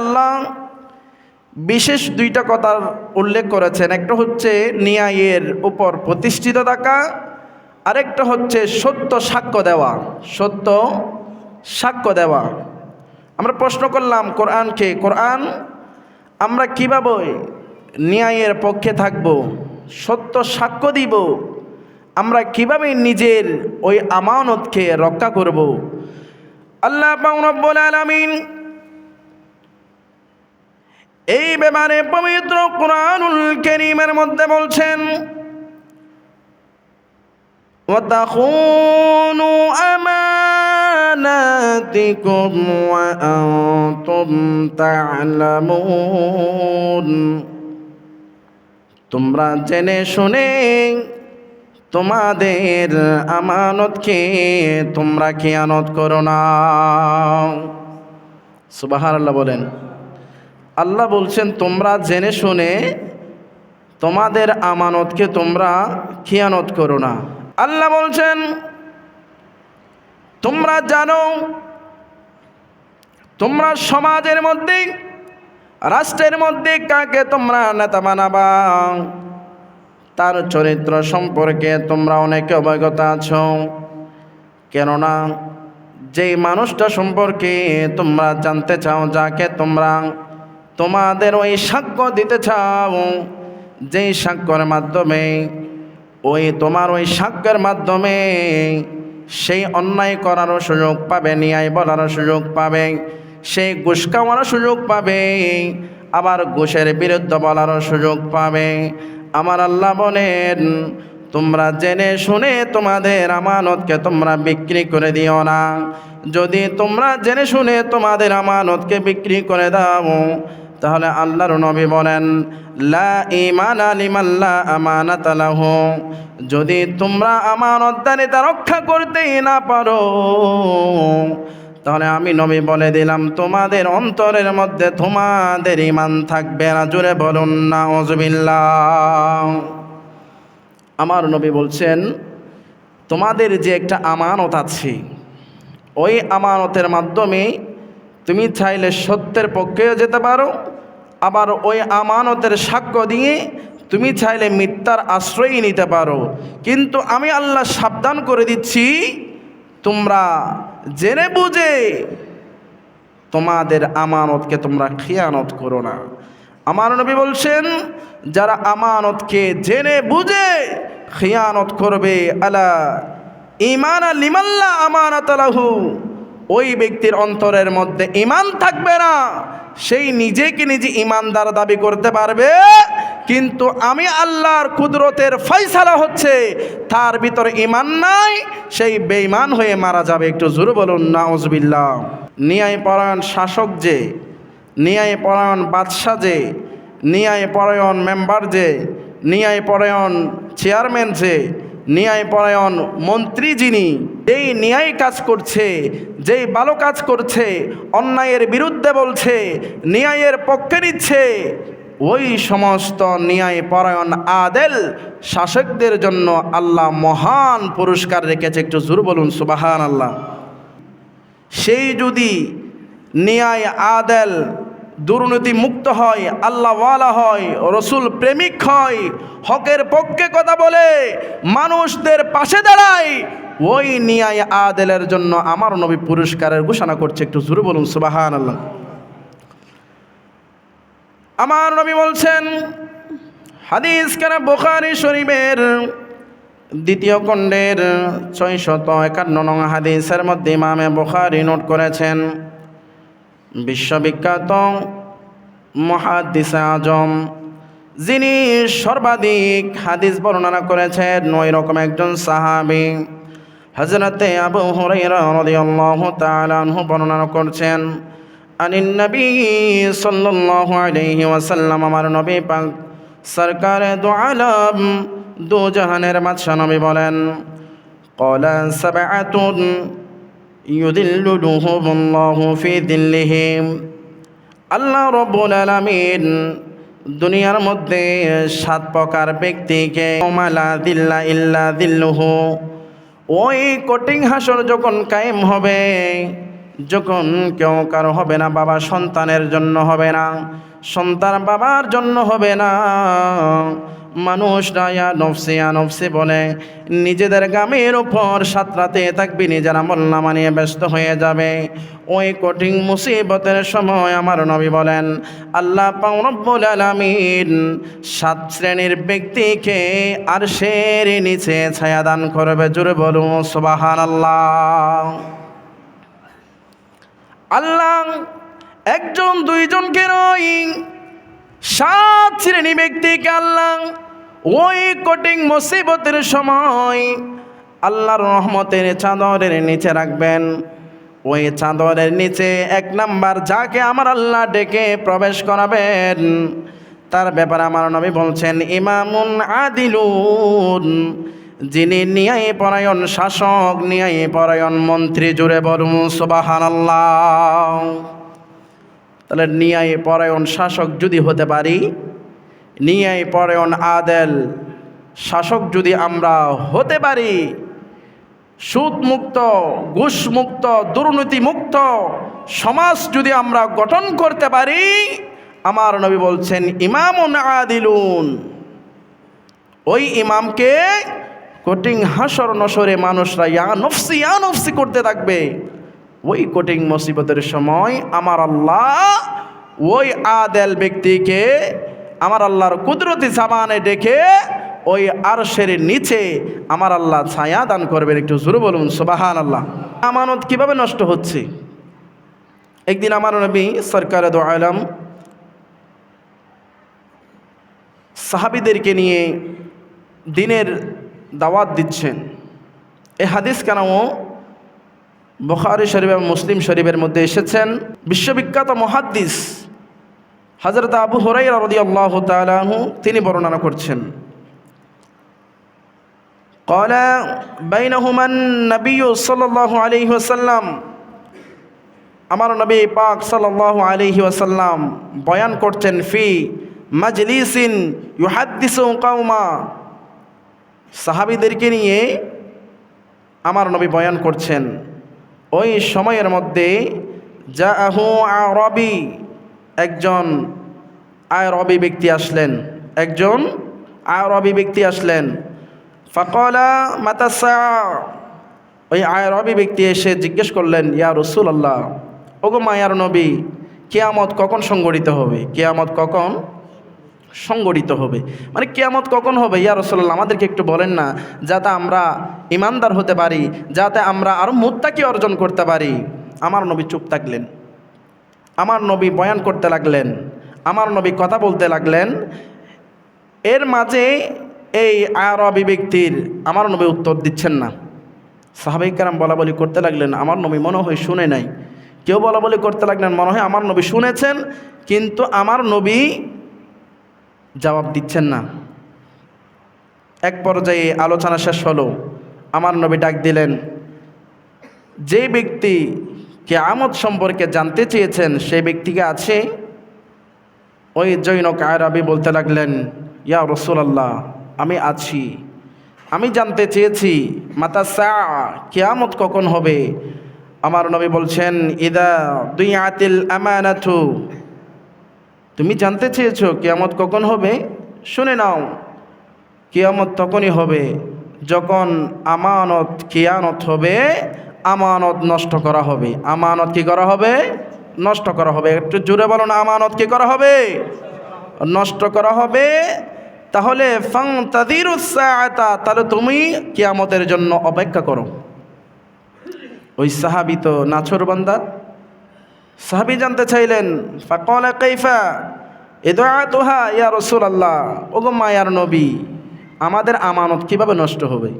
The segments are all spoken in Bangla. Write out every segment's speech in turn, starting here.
আল্লাহ বিশেষ দুইটা কথার উল্লেখ করেছেন। একটা হচ্ছে ন্যায়ের উপর প্রতিষ্ঠিত থাকা, আরেকটা হচ্ছে সত্য সাক্ষ্য দেওয়া। সত্য সাক্ষ্য দেওয়া। আমরা প্রশ্ন করলাম কোরআনকে, কোরআন আমরা কিভাবে ন্যায়ের পক্ষে থাকব, সত্য সাক্ষ্য দিব, আমরা কিভাবে নিজের ওই আমানতকে রক্ষা করব। আল্লাহ পাক রব্বুল আলামিন এই ব্যাপারে পবিত্র কুরআনুল কারীমের মধ্যে বলছেন, ওয়াতাখুনু আমানাতিকুম ওয়া আনতুম তা'লামুন, তোমরা জেনে শুনে তোমাদের আমানতকে তোমরা খেয়ানত করো না। সুবহানাল্লাহ বলেন। আল্লাহ বলছেন তোমরা জেনে শুনে তোমাদের আমানতকে তোমরা খেয়ানত করো না। আল্লাহ বলছেন তোমরা জানো, তোমরা সমাজের মধ্যে, রাষ্ট্রের মধ্যে কাকে তোমরা নেতা বানাবা, তার চরিত্র সম্পর্কে তোমরা অনেকে অবগত আছো। কেননা যেই মানুষটা সম্পর্কে তোমরা জানতে চাও, যাকে তোমরা তোমাদের ওই সাক্ষ্য দিতে চাও, যেই সাক্ষ্যের মাধ্যমে তোমার ওই সাক্ষ্যের মাধ্যমে সেই অন্যায় করারও সুযোগ পাবে, ন্যায় বলারও সুযোগ পাবে, সেই ঘুষ খাওয়ারও সুযোগ পাবে, আবার ঘুষের বিরুদ্ধে বলারও সুযোগ পাবে। আমার আল্লাহ বলেন তোমরা জেনে শুনে তোমাদের আমানতকে তোমরা বিক্রি করে দিও না। যদি তোমরা জেনে শুনে তোমাদের আমানতকে বিক্রি করে দাও, তাহলে আল্লাহর নবী বলেন লা ঈমানা লিমান লা আমানাতা লাহু, যদি তোমরা আমানতদারিতা রক্ষা করতেই না পারো, তাহলে আমি নবী বলে দিলাম তোমাদের অন্তরের মধ্যে তোমাদের ঈমান থাকবে না। জোরে বলুন নাউযুবিল্লাহ। আমার নবী বলছেন তোমাদের যে একটা আমানত আছে, ওই আমানতের মাধ্যমে তুমি চাইলে সত্যের পক্ষেও যেতে পারো, আবার ওই আমানতের সাক্ষ্য দিয়ে তুমি চাইলে মিথ্যার আশ্রয় নিতে পারো। কিন্তু আমি আল্লাহ সাবধান করে দিচ্ছি, তোমরা জেনে বুঝে তোমাদের আমানতকে তোমরা খিয়ানত করো না। আমার নবী বলছেন যারা আমানতকে জেনে বুঝে খিয়ানত করবে, আলা ঈমানা লিমান লা আমানাতা লাহু, ওই ব্যক্তির অন্তরের মধ্যে ঈমান থাকবে না। সেই নিজেকে নিজে ঈমানদার দাবি করতে পারবে, কিন্তু আমি আল্লাহর কুদরতের ফয়সালা হচ্ছে তার ভিতরে ঈমান নাই, সেই বেঈমান হয়ে মারা যাবে। একটু জোরে বলুন নাউযুবিল্লাহ। ন্যায়পরায়ণ শাসক যে, ন্যায়পরায়ণ বাদশা যে, ন্যায়পরায়ণ মেম্বার যে, ন্যায়পরায়ণ চেয়ারম্যান যে, ন্যায়পরায়ণ মন্ত্রী যিনি, যেই ন্যায় কাজ করছে, যেই ভালো কাজ করছে, অন্যায়ের বিরুদ্ধে বলছে, ন্যায়ের পক্ষে নিচ্ছে, ওই সমস্ত ন্যায়পরায়ণ আদেল শাসকদের জন্য আল্লাহ মহান পুরস্কার রেখেছে। একটু জোরে বলুন সুবহানাল্লাহ। সেই যদি ন্যায় আদেল দুর্নীতি মুক্ত হয়, আল্লাহওয়ালা হয়, রসুল প্রেমিক হয়, হকের পক্ষে কথা বলে, মানুষদের পাশে দাঁড়ায়, ওই ন্যায় আদেলের জন্য আমার নবী পুরস্কারের ঘোষণা করছে। একটু জোরে বলুন সুবহানাল্লাহ। আমার নবী বলছেন, হাদিস কেনা বুখারী শরীফের দ্বিতীয় খণ্ডের 651 নং হাদিসের মধ্যে ইমামে বুখারী নোট করেছেন, বিশ্ববিখ্যাত মুহাদ্দিস আজম যিনি সর্বাধিক হাদিস বর্ণনা করেছেন, ওই রকম একজন সাহাবী হযরতে আবু হুরায়রা রাদিয়াল্লাহু তাআলা আনহু বর্ণনা করছেন, আনিন নবী সাল্লাল্লাহু আলাইহি ওয়াসাল্লাম, আমার নবী পাক সরকারে দু আলম, দু জাহানের বাদশা নবী বলেন, ক্বালা সাবআতুন ইউদিল্লুহুমুল্লাহু ফি দিল্লিহিম, আল্লাহ রাব্বুল আলামিন দুনিয়ার মধ্যে 7 প্রকার ব্যক্তিকে মালা দিল্লা ইল্লা দিল্লুহু, ওই কঠিন হাসর যখন কায়েম হবে, যখন কেউ কারো হবে না, বাবা সন্তানের জন্য হবে না, সন্তান বাবার জন্য হবে না, মানুষরা ইয়া নফসি বলে নিজেদের গামের উপর সাঁতরাতে থাকবে, নিজেরা মোল্লা নিয়ে ব্যস্ত হয়ে যাবে। ওই কঠিন মুসিবতের সময় আমার নবী বলেন, আল্লাহ পাক রব্বুল আলামিন 7 শ্রেণীর ব্যক্তিকে আরশের নিচে ছায়া দান করবে। জোরে বলুন সুবহানাল্লাহ। আল্লাহ একজন দুইজনকে নয়, 7 শ্রেণী ব্যক্তিকে আল্লাহ ওই কঠিন মুসিবতের সময় আল্লাহর রহমতের চাদরের নিচে রাখবেন। ওই চাদরের নিচে 1 নাম্বার যাকে আমার আল্লাহ ডেকে প্রবেশ করাবেন, তার ব্যাপারে আমার নবী বলছেন ইমামুন আদিলুন, যিনি ন্যায় পরায়ণ শাসক, ন্যায় পরায়ণ মন্ত্রী। জুড়ে বলুন সুবহানাল্লাহ। তাহলে ন্যায় পরায়ণ শাসক যদি হতে পারি, ন্যায় পরায়ণ আদেল শাসক যদি আমরা হতে পারি, সুদ মুক্ত, ঘুষ মুক্ত, দুর্নীতি মুক্ত সমাজ যদি আমরা গঠন করতে পারি, আমার নবী বলছেন ইমামুন আদিলুন, ওই ইমামকে কঠিন হাসর নসরে মানুষরা ইয়া নফসি করতে থাকবে। ওই কঠিন মুসিবতের সময় আমার আল্লাহ ওই আদেল ব্যক্তিকে আমার আল্লাহর কুদরতি জামানে ডেকে ওই আরশের নিচে আমার আল্লাহ ছায়া দান করবেন। একটু জোরে বলুন সুবহানাল্লাহ। আমানত কিভাবে নষ্ট হচ্ছে? একদিন আমার নবী সরকারে দো আলম সাহাবীদেরকে নিয়ে দিনের দাওয়াত দিচ্ছেন। এই হাদিস কেনও বুখারী শরীফ এবং মুসলিম শরীফের মধ্যে এসেছেন। বিশ্ববিখ্যাত মুহাদ্দিস হযরত আবু হুরায়রা রাদিয়াল্লাহু তাআলা আনহু তিনি বর্ণনা করছেন, قال بينهما النبي صلى الله عليه وسلم, আমার নবী পাক সাল্লাল্লাহু আলাইহি ওয়াসাল্লাম বয়ান করছেন ফি মাজলিসিন ইউহাদ্দিসু কওমা, সাহাবীদেরকে নিয়ে আমার নবী বয়ান করছেন। ওই সময়ের মধ্যে জাআহু আরবি, একজন আরবি ব্যক্তি আসলেন, একজন আরবি ব্যক্তি আসলেন। ফাকালা মাতাসা, ওই আরবি ব্যক্তি এসে জিজ্ঞেস করলেন ইয়া রাসূলুল্লাহ, ওগো মায়ার নবী, কিয়ামত কখন সংঘটিত হবে? কিয়ামত কখন সংগঠিত হবে, মানে কিয়ামত কখন হবে ইয়া রাসূলুল্লাহ, আমাদেরকে একটু বলেন না, যাতে আমরা ইমানদার হতে পারি, যাতে আমরা আরও মুত্তাকি অর্জন করতে পারি। আমার নবী চুপ থাকলেন, আমার নবী বয়ান করতে লাগলেন, আমার নবী কথা বলতে লাগলেন। এর মাঝে এই আরবি ব্যক্তির আমার নবী উত্তর দিচ্ছেন না। সাহাবায়ে কেরাম বলা বলি করতে লাগলেন, আমার নবী মনে হয় শুনে নাই। কেউ বলা বলি করতে লাগলেন, মনে হয় আমার নবী শুনেছেন কিন্তু আমার নবী জবাব দিচ্ছেন না। এক পর্যায়ে আলোচনা শেষ হলো, আমার নবী ডাক দিলেন, যে ব্যক্তি কিয়ামত সম্পর্কে জানতে চেয়েছেন সেই ব্যক্তিকে আছে? ওই জৈনক আরবি বলতে লাগলেন ইয়া রাসূলুল্লাহ, আমি আছি, আমি জানতে চেয়েছি মাতা সা, কিয়ামত কখন হবে? আমার নবী বলছেন ইদা দুইআতিল আমানাতু, তুমি জানতে চেয়েছো কিয়ামত কখন হবে? শুনে নাও, কিয়ামত তখনই হবে যখন আমানত কিয়ানত হবে, আমানত নষ্ট করা হবে। আমানত কি করা হবে? নষ্ট করা হবে। একটু জোরে বলো না, আমানত কি করা হবে? নষ্ট করা হবে। তাহলে ফান্তাযিরুস সাআতা, তাহলে তুমি কিয়ামতের জন্য অপেক্ষা করো। ওই সাহাবী তো নাছোড়বান্দা, সাহাবী জানতে চাইলেন ফাকালা কাইফা ইদআতুহা ইয়া রাসূলুল্লাহ, ওগো মায়ার নবী, আমাদের আমানত কিভাবে নষ্ট হবে?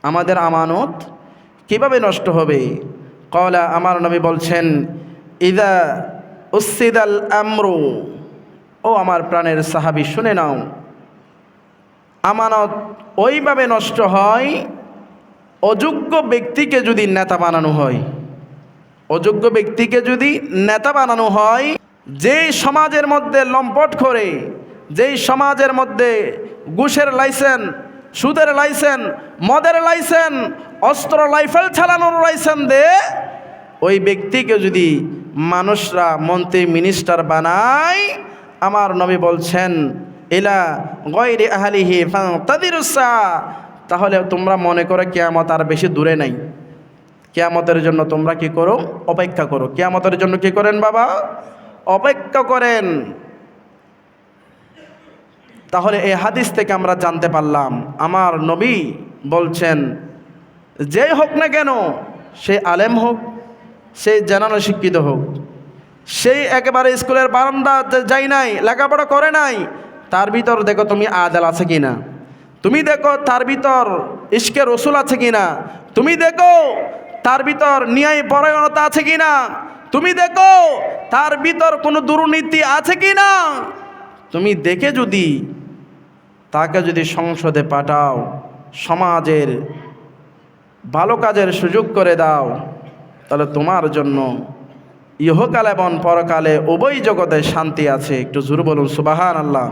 আমাদের আমানত কিভাবে নষ্ট হবে? ক্বালা, আমার নবী বলছেন ইদা উসিদাল আমরু, ও আমার প্রাণের সাহাবী শুনে নাও, আমানত ওইভাবে নষ্ট হয় অযোগ্য ব্যক্তিকে যদি নেতা বানানো হয়। অযোগ্য ব্যক্তিকে যদি নেতা বানানো হয়, যেই সমাজের মধ্যে লম্পট করে, যেই সমাজের মধ্যে ঘুষের লাইসেন্স, সুদের লাইসেন্স, মদের লাইসেন্স, অস্ত্র রাইফেল চালানোর লাইসেন্স দে, ওই ব্যক্তিকে যদি মানুষরা মন্ত্রী মিনিস্টার বানায়, আমার নবী বলছেন ইলা গায়রি আহলিহি ফান্তাদিরুসা, তাহলে তোমরা মনে করো কিয়ামত আর বেশি দূরে নাই। কিয়ামতের জন্য তোমরা কি করো? অপেক্ষা করো। কিয়ামতের জন্য কি করেন বাবা? অপেক্ষা করেন। তাহলে এই হাদিস থেকে আমরা জানতে পারলাম আমার নবী বলছেন যেই হোক না কেন, সে আলেম হোক, সে জানানো শিক্ষিত হোক, সেই একেবারে স্কুলের বারান্দা যাই নাই, লেখাপড়া করে নাই, তার ভিতর দেখো তুমি আদাল আছে কিনা, তুমি দেখো তার ভিতর ইশকে রসুল আছে কিনা, তুমি দেখো তার ভিতর ন্যায় পরায়ণতা আছে কিনা, তুমি দেখো তার ভিতর কোনো দুর্নীতি আছে কিনা। তুমি দেখে যদি তাকে যদি সংসদে পাঠাও, সমাজের ভালো কাজের সুযোগ করে দাও, তাহলে তোমার জন্য ইহকাল এবং পরকালে উভয় জগতে শান্তি আছে। একটু জোরে বলুন সুবহানাল্লাহ।